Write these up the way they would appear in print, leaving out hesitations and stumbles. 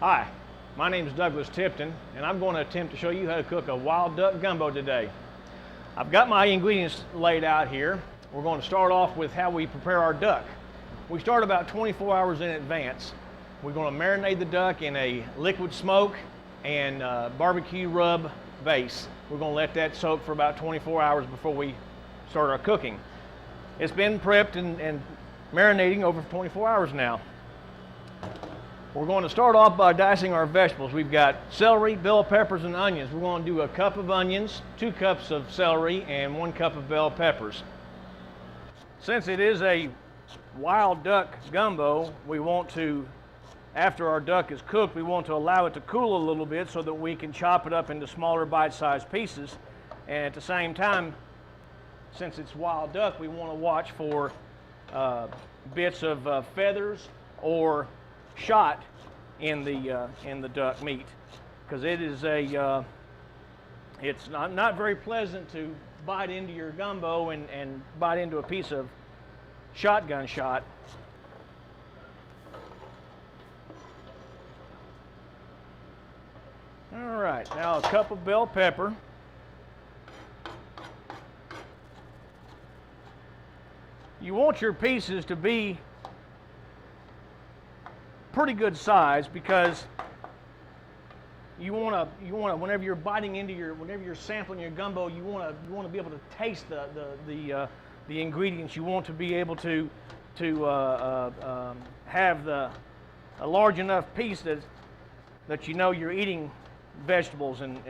Hi, my name is Douglas Tipton, and I'm going to attempt to show you how to cook a wild duck gumbo today. I've got my ingredients laid out here. We're going to start off with how we prepare our duck. We start about 24 hours in advance. We're going to marinate the duck in a liquid smoke and barbecue rub base. We're going to let that soak for about 24 hours before we start our cooking. It's been prepped and marinating over 24 hours now. We're going to start off by dicing our vegetables. We've got celery, bell peppers, and onions. We're going to do a cup of onions, 2 cups of celery, and 1 cup of bell peppers. Since it is a wild duck gumbo, we want to, after our duck is cooked, we want to allow it to cool a little bit so that we can chop it up into smaller bite-sized pieces. And at the same time, since it's wild duck, we want to watch for bits of feathers or shot in the duck meat, because it is it's not very pleasant to bite into your gumbo and bite into a piece of shotgun shot. All right, now a cup of bell pepper. You want your pieces to be pretty good size, because you want to whenever you're biting into whenever you're sampling your gumbo, you want to be able to taste the ingredients. You want to be able to have a large enough piece that you know you're eating vegetables, and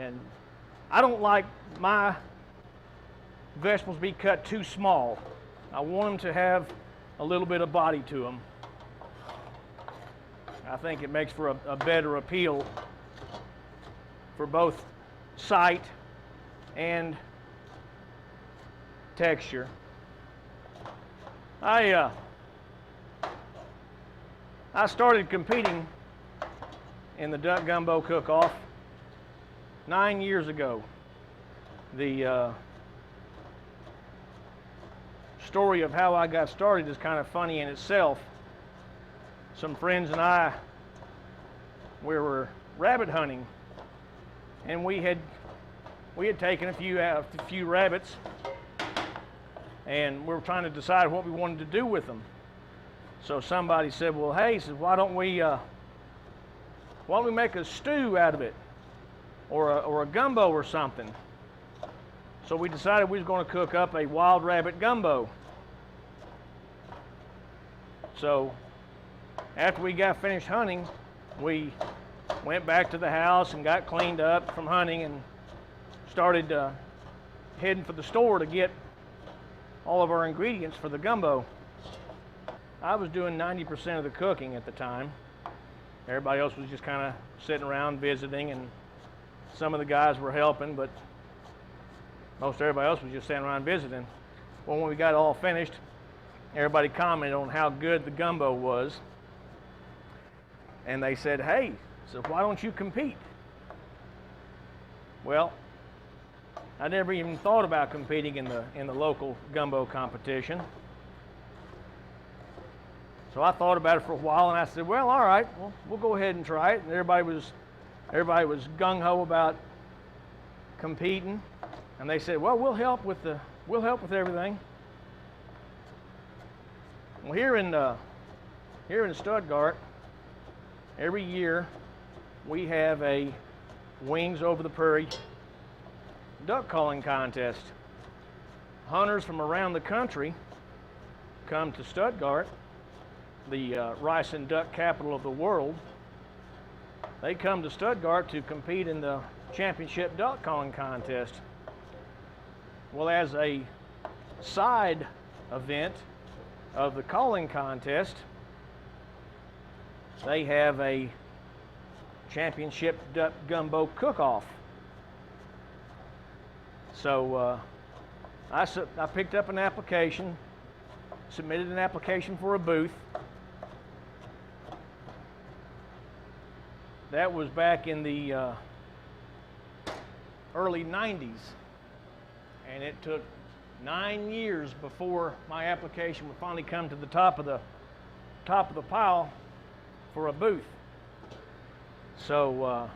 I don't like my vegetables be cut too small. I want them to have a little bit of body to them. I think it makes for a better appeal for both sight and texture. I started competing in the Duck Gumbo cook-off 9 years ago. The story of how I got started is kind of funny in itself. Some friends and I, we were rabbit hunting, and we had taken a few rabbits, and we were trying to decide what we wanted to do with them. So somebody said, "Well, hey," says, why don't we make a stew out of it, or a gumbo or something?" So we decided we was going to cook up a wild rabbit gumbo. So after we got finished hunting, we went back to the house and got cleaned up from hunting and started heading for the store to get all of our ingredients for the gumbo. I was doing 90% of the cooking at the time. Everybody else was just kind of sitting around visiting, and some of the guys were helping, but most everybody else was just sitting around visiting. Well, when we got it all finished, everybody commented on how good the gumbo was. And they said, "Hey, so why don't you compete?" Well, I never even thought about competing in the local gumbo competition. So I thought about it for a while, and I said, "Well, all right, we'll go ahead and try it." And everybody was gung-ho about competing, and they said, "Well, we'll help with everything." Well, here in Stuttgart, every year we have a Wings Over the Prairie duck calling contest. Hunters from around the country come to Stuttgart, the rice and duck capital of the world. They come to Stuttgart to compete in the championship duck calling contest. Well, as a side event of the calling contest, they have a championship duck gumbo cook-off. So I picked up an application, submitted an application for a booth. That was back in the early 90s, and it took 9 years before my application would finally come to the top of the pile for a booth. So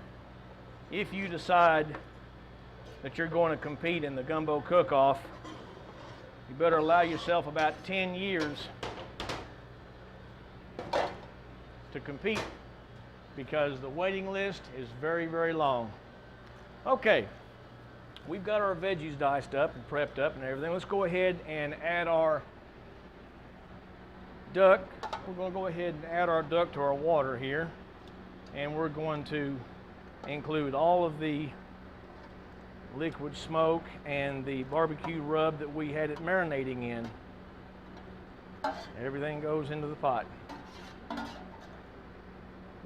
if you decide that you're going to compete in the gumbo cook-off, you better allow yourself about 10 years to compete, because the waiting list is very, very long. Okay, we've got our veggies diced up and prepped up and everything. Let's go ahead and add our duck. We're going to go ahead and add our duck to our water here, and we're going to include all of the liquid smoke and the barbecue rub that we had it marinating in. Everything goes into the pot.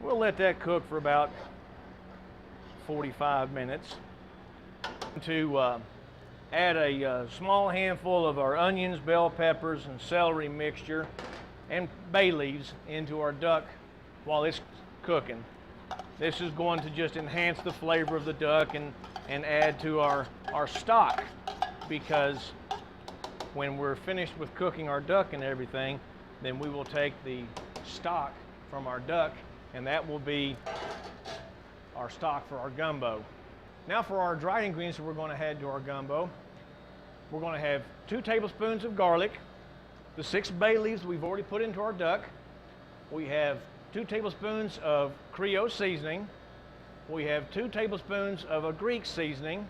We'll let that cook for about 45 minutes. To add a small handful of our onions, bell peppers, and celery mixture and bay leaves into our duck while it's cooking. This is going to just enhance the flavor of the duck and add to our stock, because when we're finished with cooking our duck and everything, then we will take the stock from our duck, and that will be our stock for our gumbo. Now for our dried ingredients that we're going to add to our gumbo, we're going to have 2 tablespoons of garlic, the 6 bay leaves we've already put into our duck. We have 2 tablespoons of Creole seasoning. We have 2 tablespoons of a Greek seasoning.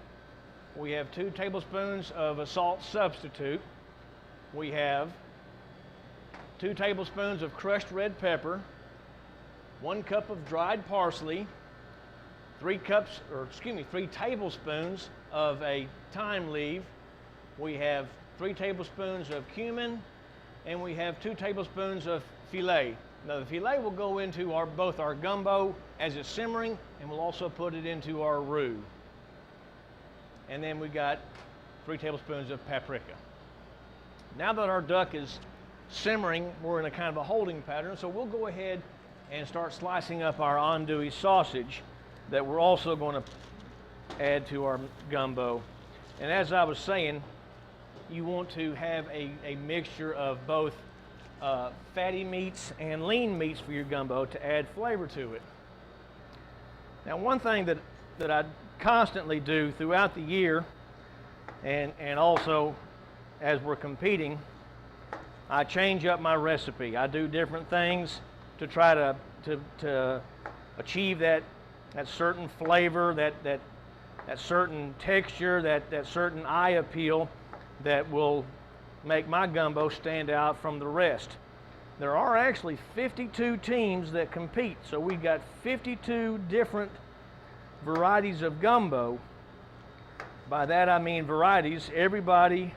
We have 2 tablespoons of a salt substitute. We have 2 tablespoons of crushed red pepper, 1 cup of dried parsley, 3 tablespoons of a thyme leaf. We have 3 tablespoons of cumin, and we have 2 tablespoons of filet. Now the filet will go into both our gumbo as it's simmering, and we'll also put it into our roux. And then we got 3 tablespoons of paprika. Now that our duck is simmering, we're in a kind of a holding pattern, so we'll go ahead and start slicing up our andouille sausage that we're also going to add to our gumbo. And as I was saying, you want to have a mixture of both fatty meats and lean meats for your gumbo to add flavor to it. Now one thing that I constantly do throughout the year, and also as we're competing, I change up my recipe. I do different things to try to achieve that certain flavor, that certain texture, that certain eye appeal that will make my gumbo stand out from the rest. There are actually 52 teams that compete, so we've got 52 different varieties of gumbo. By that I mean varieties. Everybody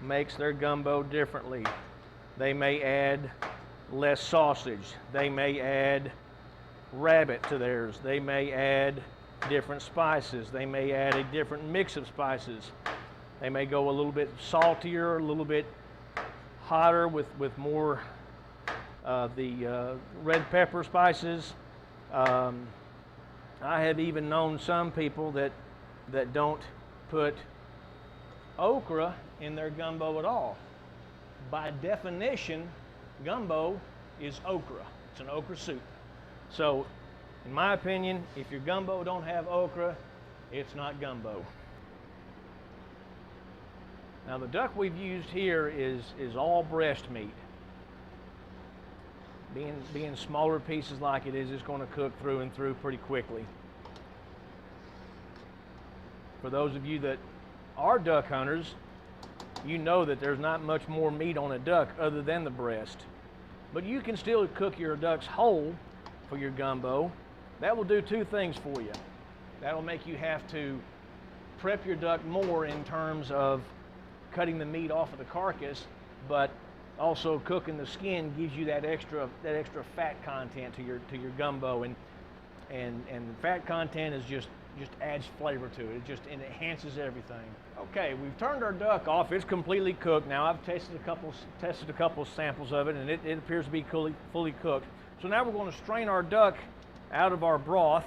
makes their gumbo differently. They may add less sausage. They may add rabbit to theirs. They may add different spices. They may add a different mix of spices. They may go a little bit saltier, a little bit hotter with more the red pepper spices. I have even known some people that don't put okra in their gumbo at all. By definition, gumbo is okra. It's an okra soup. So, in my opinion, if your gumbo don't have okra, it's not gumbo. Now the duck we've used here is all breast meat. Being smaller pieces like it is, it's going to cook through and through pretty quickly. For those of you that are duck hunters, you know that there's not much more meat on a duck other than the breast. But you can still cook your ducks whole for your gumbo. That will do 2 things for you. That'll make you have to prep your duck more in terms of cutting the meat off of the carcass, but also cooking the skin gives you that extra fat content to your gumbo, and fat content is just adds flavor to it. It enhances everything. Okay, we've turned our duck off. It's completely cooked now. I've tested a couple samples of it, and it appears to be fully cooked. So now we're going to strain our duck out of our broth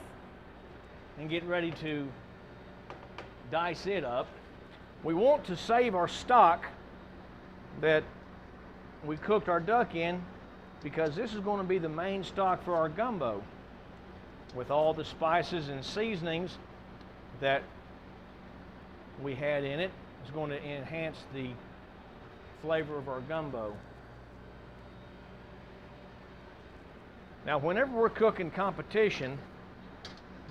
and get ready to dice it up. We want to save our stock that we cooked our duck in, because this is going to be the main stock for our gumbo. with all the spices and seasonings that we had in it. It's going to enhance the flavor of our gumbo. Now, whenever we're cooking competition,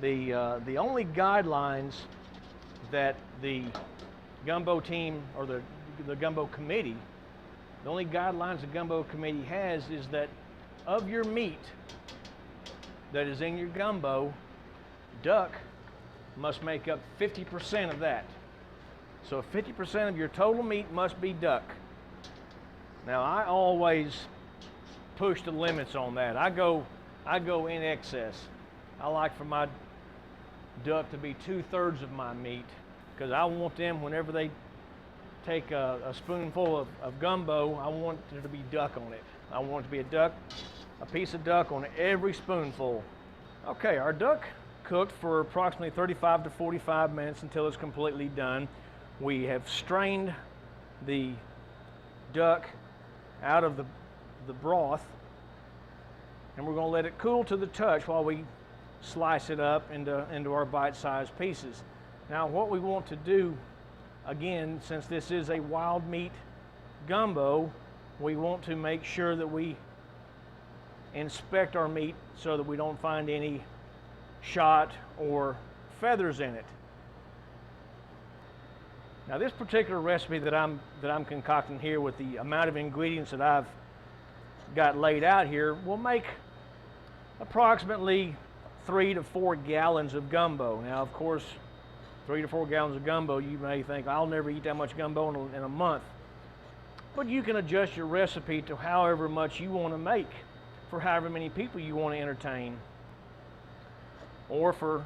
the only guidelines that the gumbo team or the gumbo committee, the only guidelines the gumbo committee has is that of your meat that is in your gumbo, duck must make up 50% of that. So 50% of your total meat must be duck. Now, I always push the limits on that. I go in excess. I like for my duck to be 2/3 of my meat, because I want them, whenever they take a spoonful of gumbo, I want there to be duck on it. I want it to be a piece of duck on every spoonful. Okay, our duck cooked for approximately 35 to 45 minutes until it's completely done. We have strained the duck out of the broth, and we're going to let it cool to the touch while we slice it up into our bite-sized pieces. Now, what we want to do, again, since this is a wild meat gumbo, we want to make sure that we inspect our meat so that we don't find any shot or feathers in it. Now, this particular recipe that I'm concocting here, with the amount of ingredients that I've got laid out here, will make approximately 3 to 4 gallons of gumbo. Now, of course, 3 to 4 gallons of gumbo, you may think, I'll never eat that much gumbo in a month. But you can adjust your recipe to however much you want to make for however many people you want to entertain, or for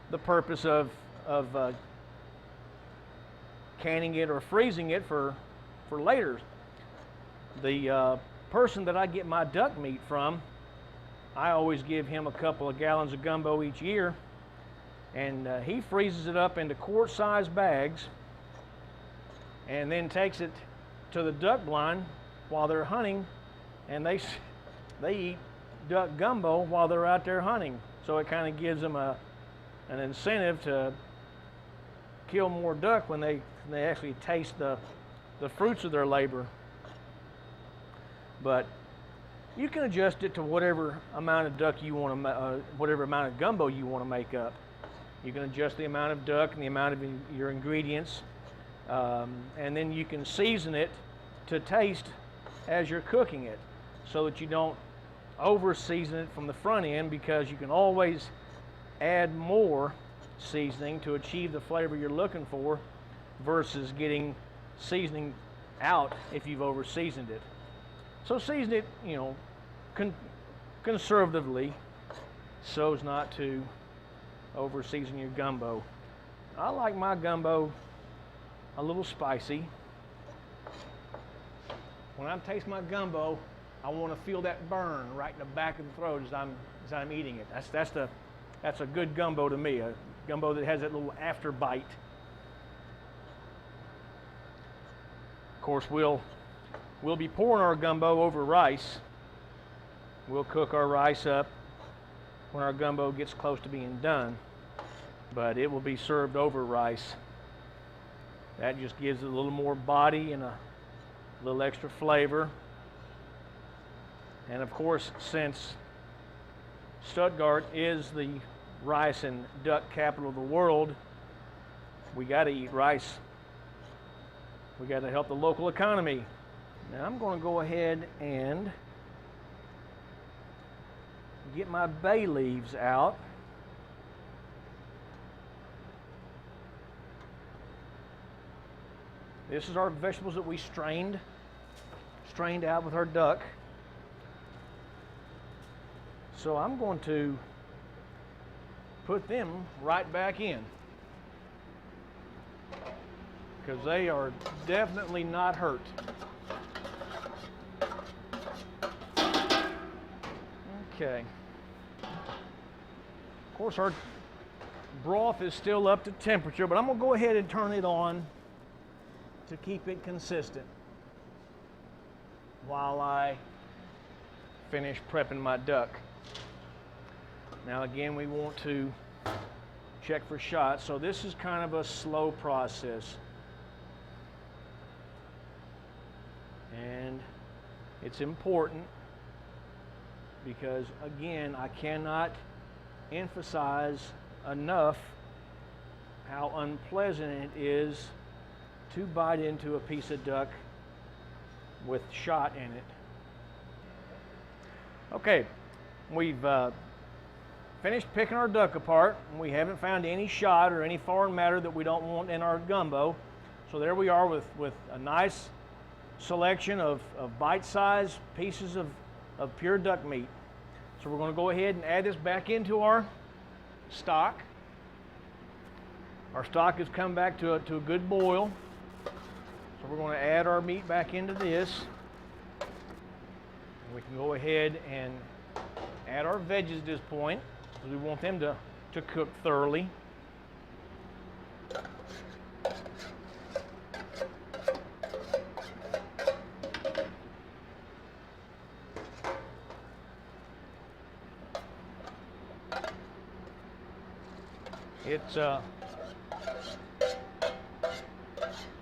the purpose of canning it or freezing it for later. The person that I get my duck meat from, I always give him a couple of gallons of gumbo each year, and he freezes it up into quart-sized bags and then takes it to the duck blind while they're hunting, and they eat duck gumbo while they're out there hunting. So it kind of gives them an incentive to kill more duck when they actually taste the fruits of their labor. But you can adjust it to whatever amount of duck you want to, whatever amount of gumbo you want to make up. You can adjust the amount of duck and the amount of your ingredients, and then you can season it to taste as you're cooking it, so that you don't over season it from the front end, because you can always add more seasoning to achieve the flavor you're looking for, versus getting seasoning out if you've over seasoned it. So season it, conservatively, so as not to over season your gumbo. I like my gumbo a little spicy. When I taste my gumbo, I want to feel that burn right in the back of the throat as I'm eating it. That's a good gumbo to me, a gumbo that has that little after bite. Of course, we'll be pouring our gumbo over rice. We'll cook our rice up when our gumbo gets close to being done, but it will be served over rice. That just gives it a little more body and a little extra flavor. And of course, since Stuttgart is the rice and duck capital of the world, we got to eat rice. We got to help the local economy. Now I'm going to go ahead and get my bay leaves out. This is our vegetables that we strained out with our duck. So I'm going to put them right back in, because they are definitely not hurt. Okay. Of course, our broth is still up to temperature, but I'm going to go ahead and turn it on to keep it consistent while I finish prepping my duck. Now again, we want to check for shots, so this is kind of a slow process. And it's important because, again, I cannot emphasize enough how unpleasant it is to bite into a piece of duck with shot in it. Okay, we've finished picking our duck apart, and we haven't found any shot or any foreign matter that we don't want in our gumbo. So there we are with a nice selection of bite-sized pieces of pure duck meat. So we're going to go ahead and add this back into our stock. Our stock has come back to a good boil. So we're going to add our meat back into this. And we can go ahead and add our veggies at this point, because we want them to cook thoroughly.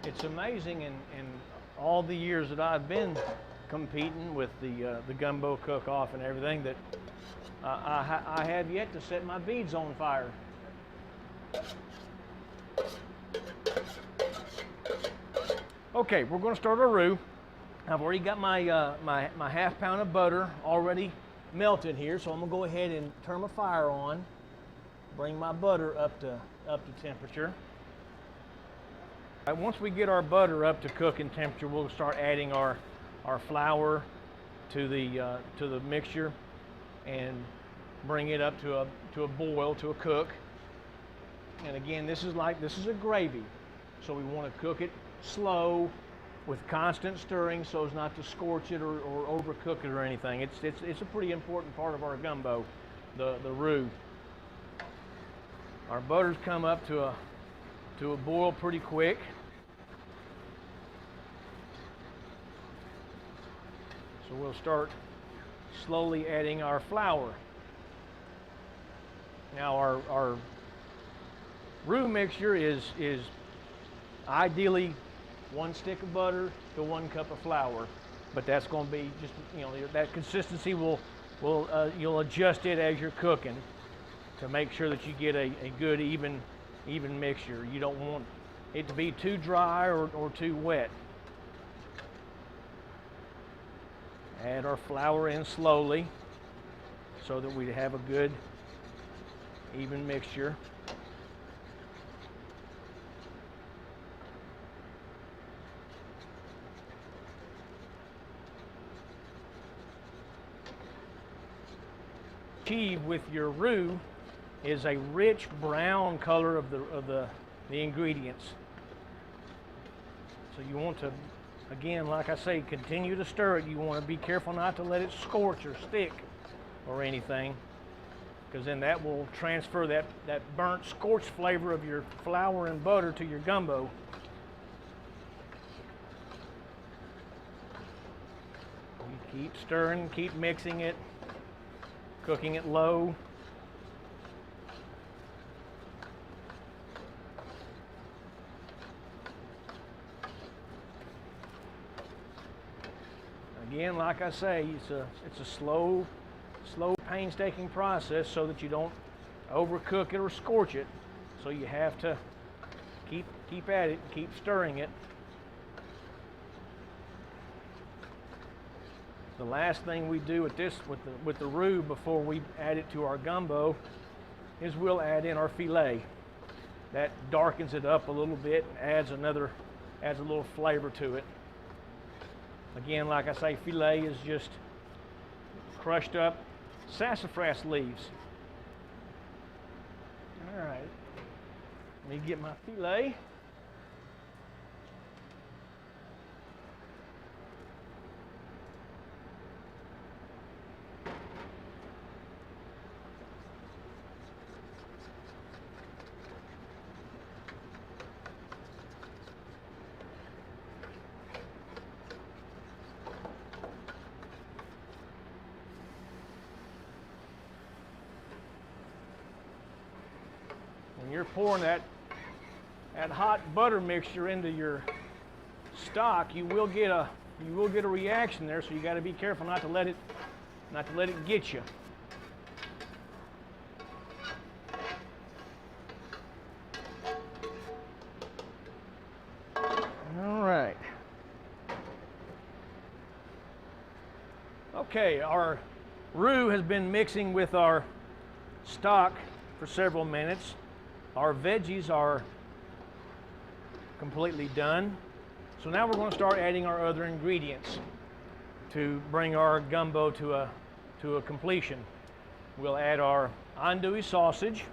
It's amazing in all the years that I've been competing with the gumbo cook-off and everything that I have yet to set my beads on fire. Okay, we're going to start our roux. I've already got my my half pound of butter already melted here, so I'm going to go ahead and turn my fire on. Bring my butter up to temperature. Once we get our butter up to cooking temperature, we'll start adding our flour to the mixture and bring it up to a boil, to a cook. And again, this is a gravy, so we want to cook it slow with constant stirring so as not to scorch it or overcook it or anything. It's a pretty important part of our gumbo, the roux. Our butter's come up to a boil pretty quick. So we'll start slowly adding our flour. Now our roux mixture is ideally 1 stick of butter to 1 cup of flour, but that's going to be just, that consistency you'll adjust it as you're cooking to make sure that you get a good even mixture. You don't want it to be too dry or too wet. Add our flour in slowly so that we have a good even mixture. Achieve with your roux is a rich brown color of the ingredients. So you want to, again, like I say, continue to stir it. You want to be careful not to let it scorch or stick or anything, because then that will transfer that burnt scorched flavor of your flour and butter to your gumbo. You keep stirring, keep mixing it, cooking it low. Again, like I say, it's a slow, painstaking process so that you don't overcook it or scorch it. So you have to keep at it, keep stirring it. The last thing we do with the roux before we add it to our gumbo is we'll add in our filet. That darkens it up a little bit and adds a little flavor to it. Again, like I say, filet is just crushed up sassafras leaves. All right, let me get my filet. when you're pouring that hot butter mixture into your stock, you will get a reaction there, so you got to be careful not to let it get you. All right. Okay, our roux has been mixing with our stock for several minutes. Our veggies are completely done. So now we're going to start adding our other ingredients to bring our gumbo to a completion. We'll add our andouille sausage.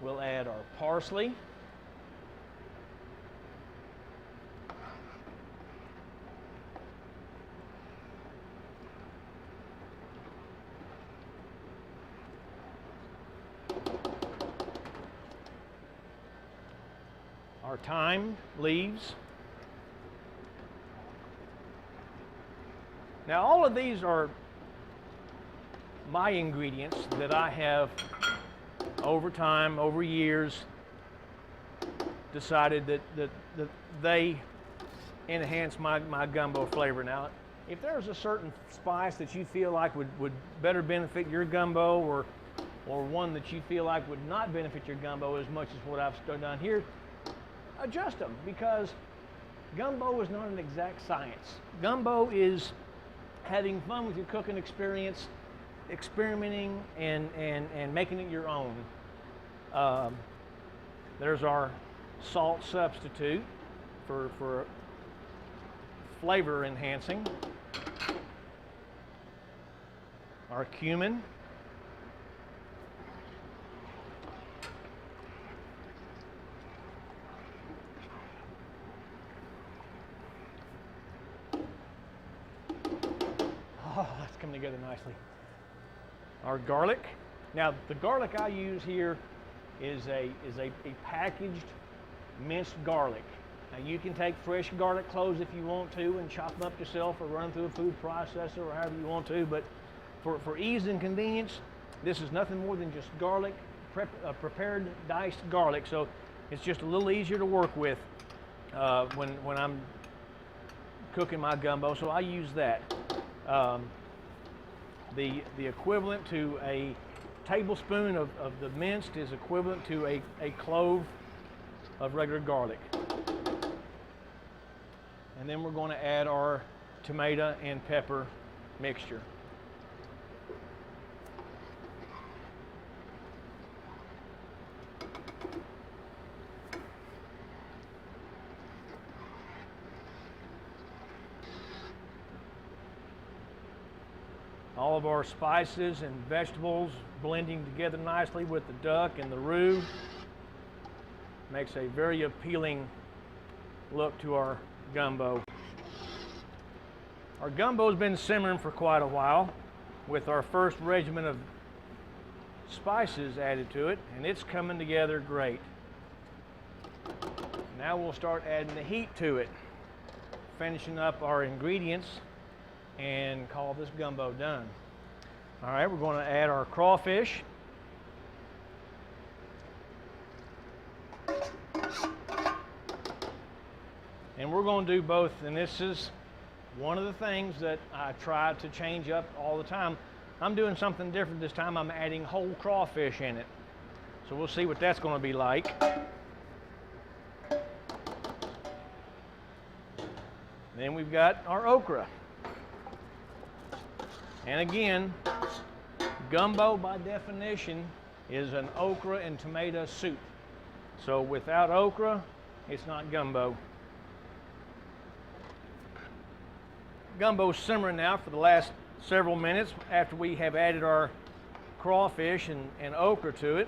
We'll add our parsley. Our thyme leaves. Now all of these are my ingredients that I have over time, over years, decided that they enhance my gumbo flavor. Now, if there's a certain spice that you feel like would better benefit your gumbo, or one that you feel like would not benefit your gumbo as much as what I've done here, adjust them, because gumbo is not an exact science. Gumbo is having fun with your cooking experience, experimenting and making it your own. There's our salt substitute for flavor enhancing. Our cumin. Oh, that's coming together nicely. Our garlic. Now, the garlic I use here is a packaged minced garlic. Now, you can take fresh garlic cloves if you want to and chop them up yourself, or run them through a food processor, or however you want to, but for ease and convenience, this is nothing more than just garlic, prepared diced garlic, so it's just a little easier to work with when I'm cooking my gumbo, so I use that. The equivalent to a tablespoon of the minced is equivalent to a clove of regular garlic. And then we're going to add our tomato and pepper mixture. All of our spices and vegetables blending together nicely with the duck and the roux makes a very appealing look to our gumbo. Our gumbo's been simmering for quite a while with our first regimen of spices added to it, and it's coming together great. Now we'll start adding the heat to it, finishing up our ingredients, and call this gumbo done. All right, we're going to add our crawfish. And we're going to do both, and this is one of the things that I try to change up all the time. I'm doing something different this time. I'm adding whole crawfish in it. So we'll see what that's going to be like. Then we've got our okra. And again, gumbo by definition is an okra and tomato soup. So without okra, it's not gumbo. Gumbo's simmering now for the last several minutes after we have added our crawfish and okra to it,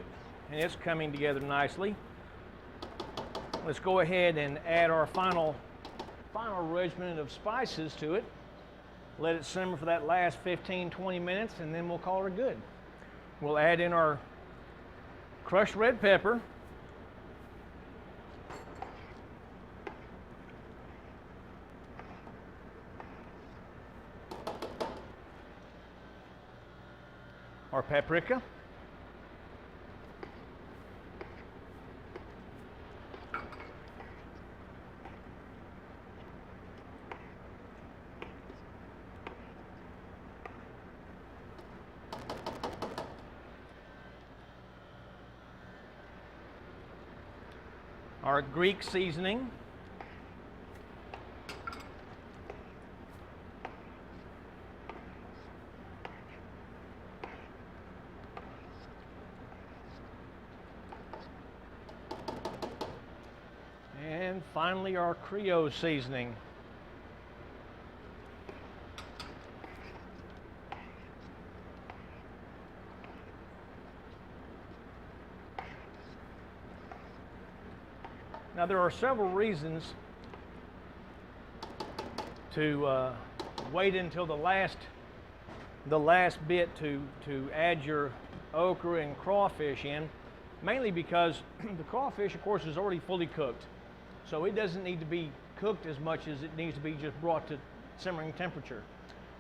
and it's coming together nicely. Let's go ahead and add our final regimen of spices to it. Let it simmer for that last 15-20 minutes, and then we'll call her good. We'll add in our crushed red pepper, our paprika. Our Greek seasoning. And finally, our Creole seasoning. Now, there are several reasons to wait until the last bit to add your okra and crawfish in, mainly because the crawfish, of course, is already fully cooked. So it doesn't need to be cooked as much as it needs to be just brought to simmering temperature.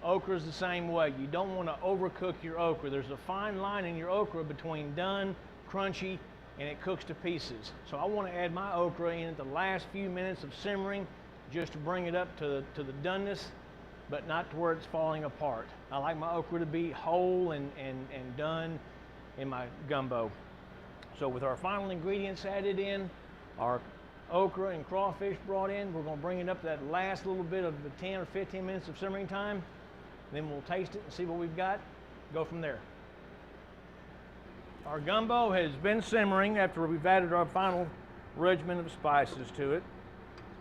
Okra is the same way. You don't want to overcook your okra. There's a fine line in your okra between done, crunchy, and it cooks to pieces. So I want to add my okra in at the last few minutes of simmering just to bring it up to the doneness, but not to where it's falling apart. I like my okra to be whole and done in my gumbo. So with our final ingredients added in, our okra and crawfish brought in, we're going to bring it up to that last little bit of the 10 or 15 minutes of simmering time. Then we'll taste it and see what we've got. Go from there. Our gumbo has been simmering after we've added our final regimen of spices to it.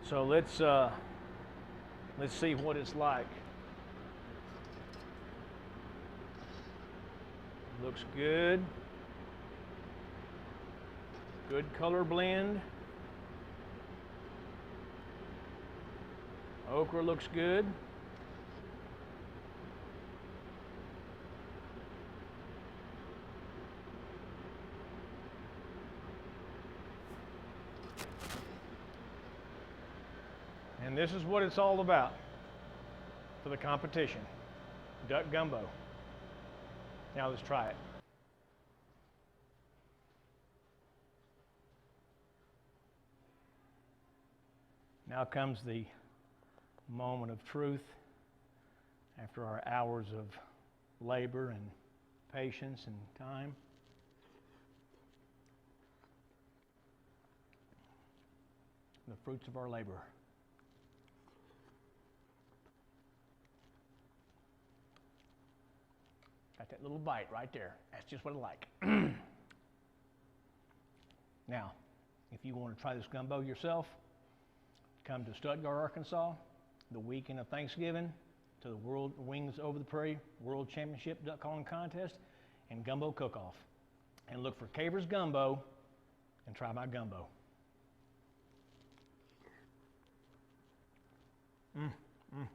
So let's see what it's like. Looks good. Good color blend. Okra looks good. And this is what it's all about for the competition. Duck gumbo. Now let's try it. Now comes the moment of truth after our hours of labor and patience and time. The fruits of our labor. Got that little bite right there. That's just what I like. Now, if you want to try this gumbo yourself, come to Stuttgart, Arkansas, the weekend of Thanksgiving, to the World Wings Over the Prairie World Championship Duck Calling Contest and Gumbo Cook-Off. And look for Caver's Gumbo and try my gumbo. Mm, mm.